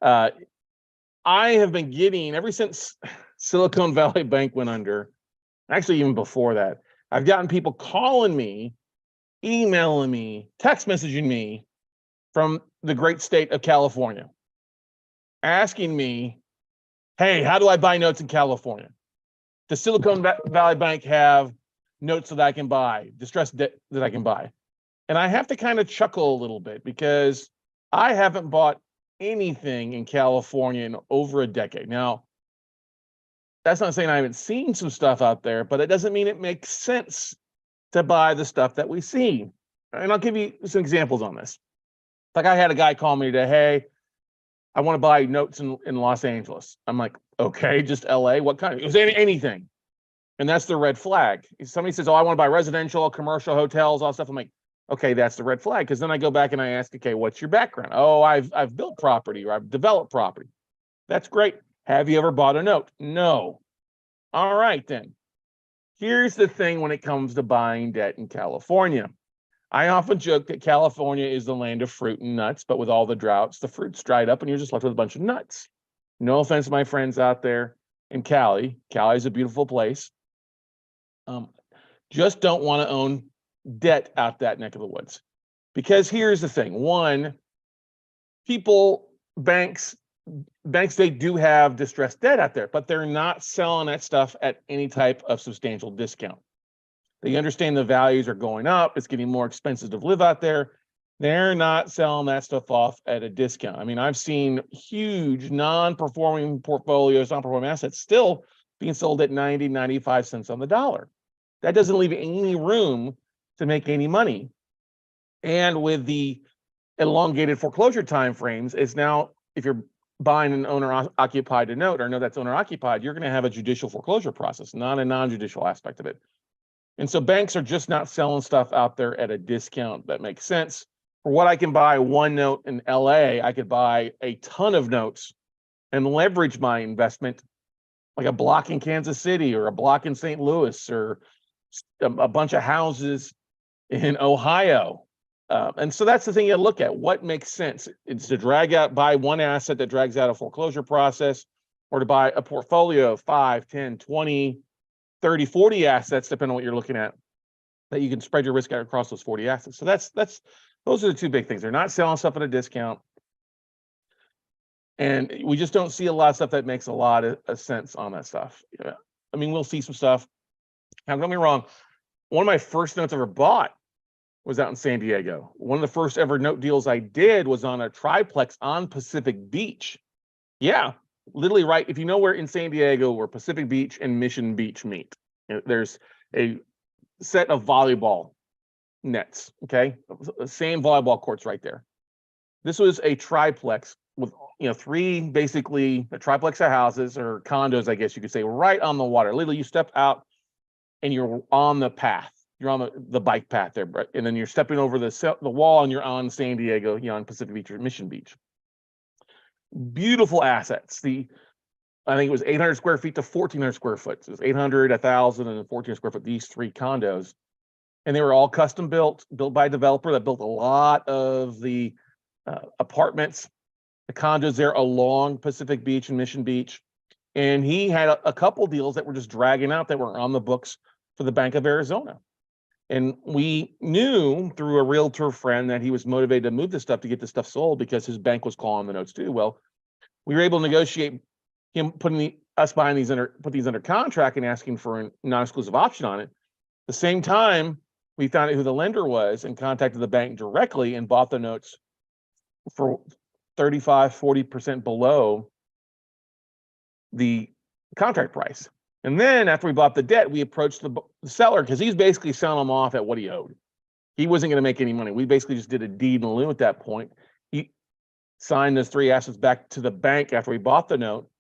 I have been getting, ever since Silicon Valley Bank went under, actually even before that, I've gotten people calling me, emailing me, text messaging me from the great state of California, asking me, hey, how do I buy notes in California? Does Silicon Valley Bank have notes that I can buy, distressed debt that I can buy? And I have to kind of chuckle a little bit because I haven't bought anything in California in over a decade. Now, that's not saying I haven't seen some stuff out there, but it doesn't mean it makes sense to buy the stuff that we see. And I'll give you some examples on this. Like I had a guy call me today, hey, I want to buy notes in Los Angeles. I'm like, okay, just LA? What kind? It was anything. And that's the red flag. Somebody says, oh, I want to buy residential, commercial, hotels, all stuff. I'm like, okay, that's the red flag. Because then I go back and I ask, okay, what's your background? Oh, I've built property or I've developed property. That's great. Have you ever bought a note? No. All right, then. Here's the thing when it comes to buying debt in California. I often joke that California is the land of fruit and nuts, but with all the droughts, the fruit's dried up and you're just left with a bunch of nuts. No offense to my friends out there in Cali. Cali is a beautiful place. Just don't want to own debt out that neck of the woods. Because here's the thing. One, banks, they do have distressed debt out there, but they're not selling that stuff at any type of substantial discount. They understand the values are going up. It's getting more expensive to live out there. They're not selling that stuff off at a discount. I mean, I've seen huge non-performing portfolios, non-performing assets still being sold at 90, 95 cents on the dollar. That doesn't leave any room to make any money. And with the elongated foreclosure timeframes, it's now, if you're buying an owner-occupied note or no, that's owner-occupied, you're going to have a judicial foreclosure process, not a non-judicial aspect of it. And so banks are just not selling stuff out there at a discount that makes sense. For what I can buy one note in LA, I could buy a ton of notes and leverage my investment, like a block in Kansas City or a block in St. Louis or a bunch of houses in Ohio. And so that's the thing you look at. What makes sense? It's to buy one asset that drags out a foreclosure process, or to buy a portfolio of 5, 10, 20, 30, 40 assets, depending on what you're looking at, that you can spread your risk out across those 40 assets. So those are the two big things. They're not selling stuff at a discount. And we just don't see a lot of stuff that makes a lot of sense on that stuff. Yeah. I mean, we'll see some stuff. Now, don't get me wrong. One of my first notes I ever bought was out in San Diego. One of the first ever note deals I did was on a triplex on Pacific Beach. Yeah, literally right. If you know where in San Diego, where Pacific Beach and Mission Beach meet, there's a set of volleyball nets, okay? Same volleyball courts right there. This was a triplex with, basically a triplex of houses or condos, I guess you could say, right on the water. Literally, you step out and you're on the path. You're on the bike path there, and then you're stepping over the wall and you're on San Diego, on Pacific Beach or Mission Beach. Beautiful assets. I think it was 800 square feet to 1,400 square foot. So it was 800, 1,000, and 1,400 square foot, these three condos. And they were all custom built by a developer that built a lot of the apartments, the condos there along Pacific Beach and Mission Beach. And he had a couple deals that were just dragging out that were on the books for the Bank of Arizona. And we knew through a realtor friend that he was motivated to move this stuff to get this stuff sold because his bank was calling the notes too. Well, we were able to negotiate him putting these under contract and asking for a non-exclusive option on it. At the same time, we found out who the lender was and contacted the bank directly and bought the notes for 35, 40% below the contract price. And then after we bought the debt, we approached the seller because he's basically selling them off at what he owed. He wasn't going to make any money. We basically just did a deed in lieu at that point. He signed those three assets back to the bank after we bought the note.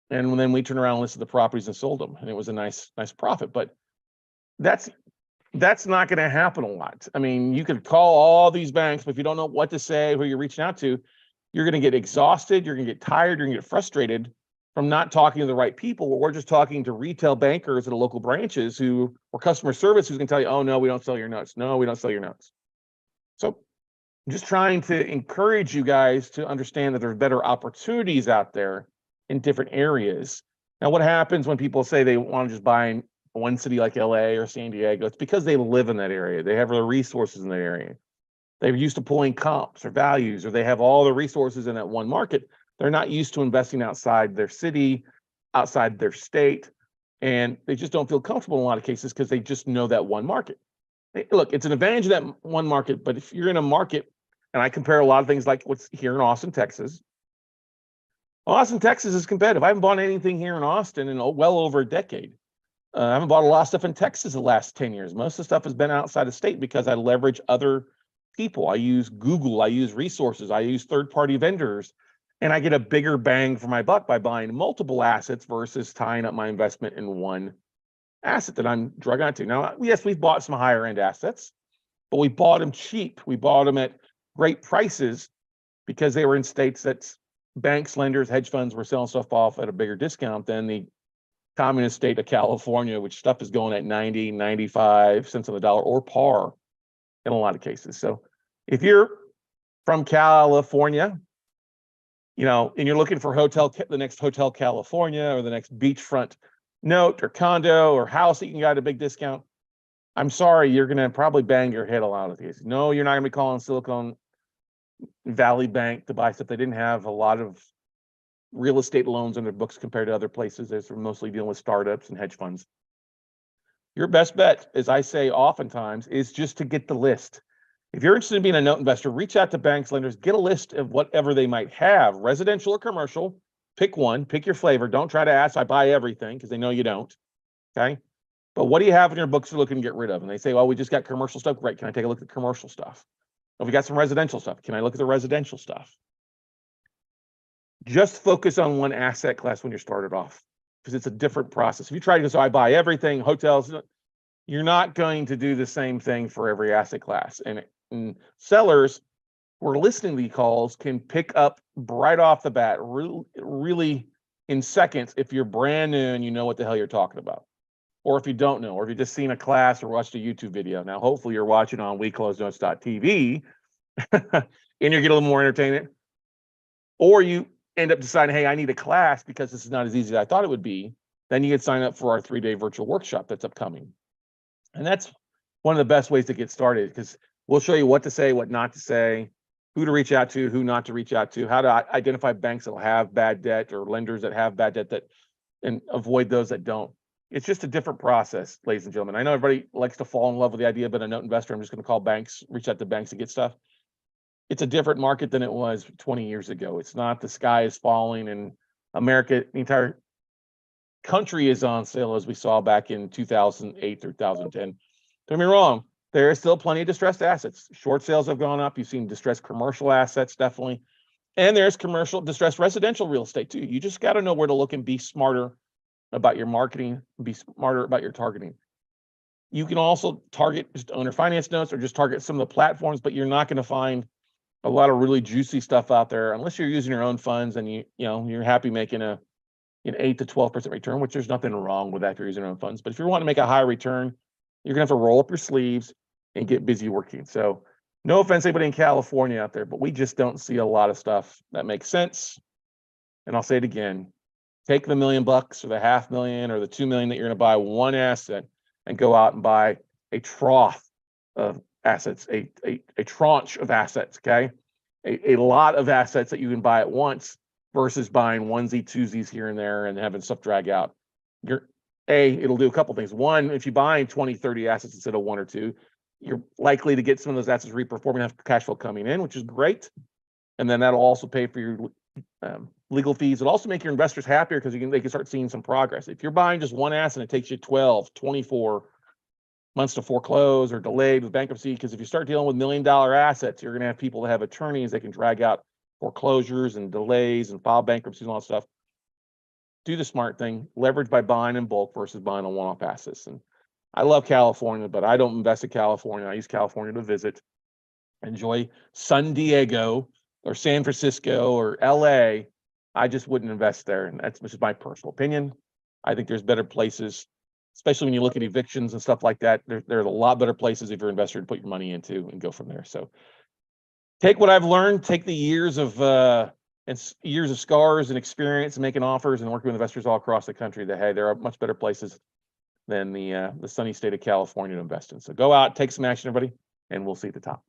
And then we turned around and listed the properties and sold them. And it was a nice profit. But that's not going to happen a lot. I mean, you could call all these banks, but if you don't know what to say, who you're reaching out to, you're going to get exhausted. You're going to get tired. You're going to get frustrated from not talking to the right people. We're just talking to retail bankers at the local branches or customer service who's going to tell you, oh, no, we don't sell your notes. No, we don't sell your notes. So I'm just trying to encourage you guys to understand that there's better opportunities out there in different areas. Now, what happens when people say they want to just buy in one city like LA or San Diego? It's because they live in that area. They have the resources in that area. They're used to pulling comps or values, or they have all the resources in that one market. They're not used to investing outside their city, outside their state, and they just don't feel comfortable in a lot of cases because they just know that one market. Look, it's an advantage of that one market, but if you're in a market, and I compare a lot of things like what's here in Austin, Texas. Austin, Texas is competitive. I haven't bought anything here in Austin in well over a decade. I haven't bought a lot of stuff in Texas the last 10 years. Most of the stuff has been outside of state because I leverage other people. I use Google, I use resources, I use third-party vendors, and I get a bigger bang for my buck by buying multiple assets versus tying up my investment in one asset that I'm drug onto. Now, yes, we've bought some higher end assets, but we bought them cheap. We bought them at great prices because they were in states that banks, lenders, hedge funds were selling stuff off at a bigger discount than the communist state of California, which stuff is going at 90, 95 cents on the dollar or par in a lot of cases. So if you're from California, and you're looking for the next Hotel California or the next beachfront note or condo or house that you can get at a big discount, I'm sorry, you're going to probably bang your head a lot of these. No, you're not going to be calling Silicon Valley Bank to buy stuff. They didn't have a lot of real estate loans on their books compared to other places. They're mostly dealing with startups and hedge funds. Your best bet, as I say oftentimes, is just to get the list. If you're interested in being a note investor, reach out to banks, lenders, get a list of whatever they might have, residential or commercial. Pick one, pick your flavor. Don't try to ask, I buy everything, because they know you don't. Okay. But what do you have in your books you're looking to get rid of? And they say, well, we just got commercial stuff. Great. Can I take a look at the commercial stuff? Oh, we got some residential stuff. Can I look at the residential stuff? Just focus on one asset class when you're started off, because it's a different process. If you try to go, so I buy everything, hotels, you're not going to do the same thing for every asset class. And sellers who are listening to these calls can pick up right off the bat, really in seconds, if you're brand new and you know what the hell you're talking about. Or if you don't know, or if you've just seen a class or watched a YouTube video. Now, hopefully you're watching on WeCloseNotes.tv and you get a little more entertainment. Or you end up deciding, hey, I need a class because this is not as easy as I thought it would be. Then you can sign up for our 3-day virtual workshop that's upcoming. And that's one of the best ways to get started, because we'll show you what to say, what not to say, who to reach out to, who not to reach out to, how to identify banks that will have bad debt or lenders that have bad debt, and avoid those that don't. It's just a different process, ladies and gentlemen. I know everybody likes to fall in love with the idea of being a note investor. I'm just going to call banks, reach out to banks to get stuff. It's a different market than it was 20 years ago. It's not the sky is falling and America, the entire country is on sale as we saw back in 2008 through 2010. Don't get me wrong, there is still plenty of distressed assets. Short sales have gone up. You've seen distressed commercial assets, definitely. And there's commercial distressed residential real estate too. You just got to know where to look and be smarter about your marketing, be smarter about your targeting. You can also target just owner finance notes or just target some of the platforms, but you're not going to find a lot of really juicy stuff out there unless you're using your own funds and you're happy making an 8 to 12% return, which there's nothing wrong with that if you're using your own funds. But if you want to make a high return, you're gonna have to roll up your sleeves and get busy working. So no offense to anybody in California out there, but we just don't see a lot of stuff that makes sense. And I'll say it again, take the $1 million or the $500,000 or the $2 million that you're gonna buy one asset and go out and buy a trough of assets, a tranche of assets, okay? A lot of assets that you can buy at once versus buying onesie twosies here and there and having stuff drag out. It'll do a couple things. One, if you buy 20, 30 assets instead of one or two, you're likely to get some of those assets reperforming, have cash flow coming in, which is great. And then that'll also pay for your legal fees. It'll also make your investors happier because they can start seeing some progress. If you're buying just one asset, it takes you 12, 24 months to foreclose or delayed with bankruptcy, because if you start dealing with $1 million assets, you're going to have people that have attorneys that can drag out foreclosures and delays and file bankruptcies and all that stuff. Do the smart thing, leverage by buying in bulk versus buying on one-off assets. And I love California, but I don't invest in California. I use California to visit, enjoy San Diego or San Francisco or LA. I just wouldn't invest there. And that's just my personal opinion. I think there's better places, especially when you look at evictions and stuff like that. There's a lot better places if you're an investor to put your money into and go from there. So take what I've learned, take the years of years of scars and experience and making offers and working with investors all across the country that, hey, there are much better places than the sunny state of California to invest in. So go out, take some action, everybody, and we'll see you at the top.